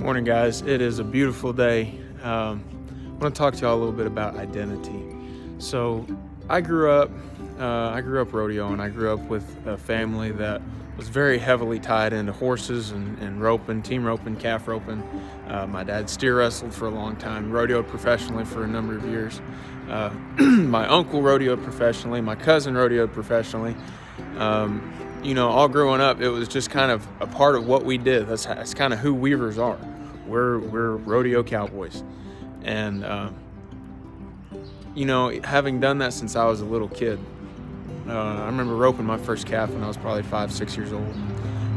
Morning, guys. It is a beautiful day. I want to talk to y'all a little bit about identity. So, I grew up rodeo, and I grew up with a family that was very heavily tied into horses and roping, team roping, calf roping. My dad steer wrestled for a long time, rodeoed professionally for a number of years. My uncle rodeoed professionally. My cousin rodeoed professionally. All growing up, it was just kind of a part of what we did. That's kind of who Weavers are. We're rodeo cowboys. And, having done that since I was a little kid, I remember roping my first calf when I was probably 5-6 years old.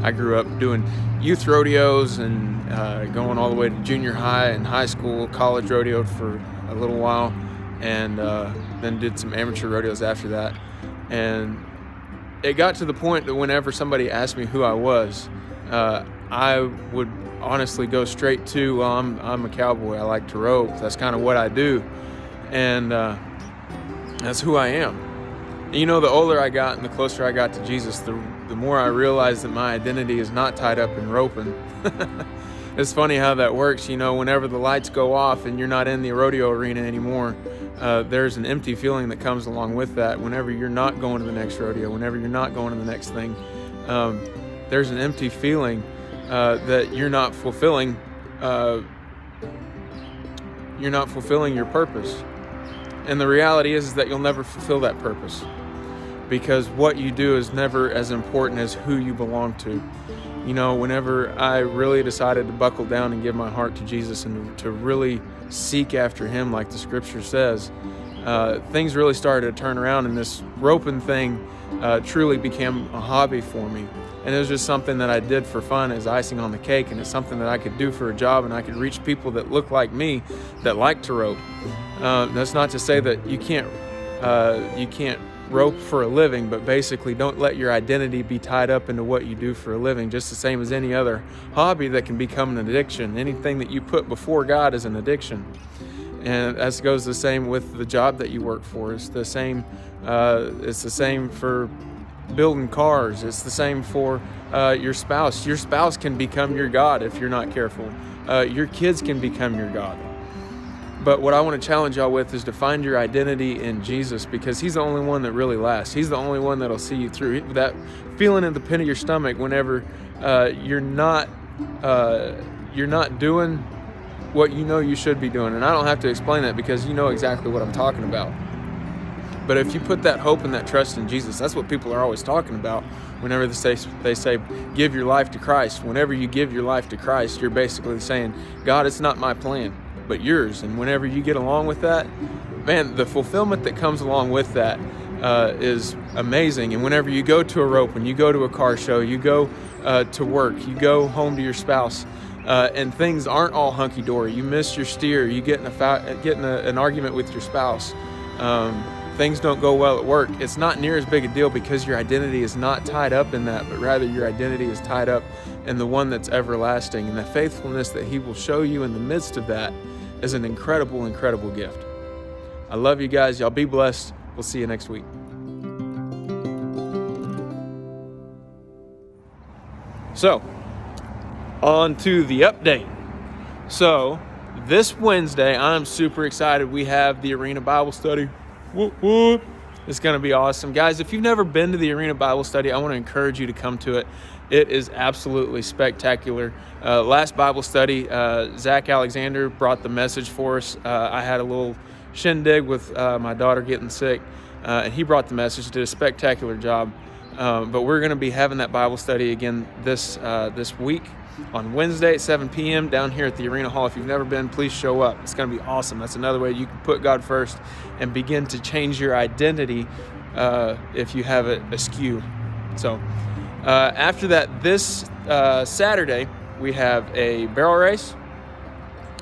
I grew up doing youth rodeos and going all the way to junior high and high school, college rodeoed for a little while, and then did some amateur rodeos after that. And it got to the point that whenever somebody asked me who I was, I would honestly go straight to, well, I'm a cowboy. I like to rope. That's kind of what I do. And that's who I am. And, the older I got and the closer I got to Jesus, the more I realized that my identity is not tied up in roping. It's funny how that works. Whenever the lights go off and you're not in the rodeo arena anymore, there's an empty feeling that comes along with that. Whenever you're not going to the next rodeo, whenever you're not going to the next thing, there's an empty feeling that you're not fulfilling. You're not fulfilling your purpose. And the reality is that you'll never fulfill that purpose, because what you do is never as important as who you belong to. Whenever I really decided to buckle down and give my heart to Jesus and to really seek after him, like the scripture says, things really started to turn around, and this roping thing truly became a hobby for me. And it was just something that I did for fun as icing on the cake, and it's something that I could do for a job, and I could reach people that look like me that like to rope. That's not to say that you can't rope for a living, but basically don't let your identity be tied up into what you do for a living, just the same as any other hobby that can become an addiction. Anything that you put before God is an addiction. And that goes the same with the job that you work for. It's the same for building cars. It's the same for your spouse. Your spouse can become your God if you're not careful. Your kids can become your God. But what I want to challenge y'all with is to find your identity in Jesus, because he's the only one that really lasts. He's the only one that'll see you through. That feeling in the pit of your stomach whenever you're not doing what you should be doing. And I don't have to explain that, because you know exactly what I'm talking about. But if you put that hope and that trust in Jesus, that's what people are always talking about whenever they say, give your life to Christ. Whenever you give your life to Christ, you're basically saying, God, it's not my plan, but yours. And whenever you get along with that, man, the fulfillment that comes along with that is amazing. And whenever you go to a rope, when you go to a car show, you go to work, you go home to your spouse, and things aren't all hunky-dory. You miss your steer, you get in an argument with your spouse. Things don't go well at work. It's not near as big a deal, because your identity is not tied up in that, but rather your identity is tied up in the one that's everlasting. And the faithfulness that he will show you in the midst of that is an incredible, incredible gift. I love you guys. Y'all be blessed. We'll see you next week. So, on to the update. So, this Wednesday, I'm super excited. We have the Arena Bible Study. Whoop, whoop. It's going to be awesome. Guys, if you've never been to the Arena Bible Study, I want to encourage you to come to it. It is absolutely spectacular. Last Bible study, Zach Alexander brought the message for us. I had a little shindig with my daughter getting sick, and he brought the message, did a spectacular job. But we're going to be having that Bible study again this week on Wednesday at 7 p.m. down here at the Arena Hall. If you've never been, please show up. It's going to be awesome. That's another way you can put God first and begin to change your identity if you have it askew. So after that, this Saturday, we have a barrel race.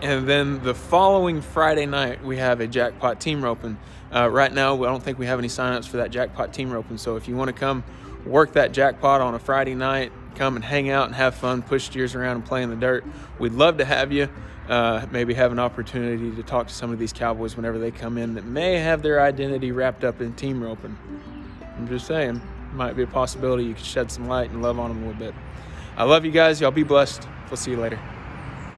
And then the following Friday night, we have a Jackpot team roping. Right now, I don't think we have any signups for that Jackpot team roping. So if you want to come work that Jackpot on a Friday night, come and hang out and have fun, push steers around and play in the dirt, we'd love to have you. Maybe have an opportunity to talk to some of these cowboys whenever they come in that may have their identity wrapped up in team roping. I'm just saying, it might be a possibility you could shed some light and love on them a little bit. I love you guys. Y'all be blessed. We'll see you later.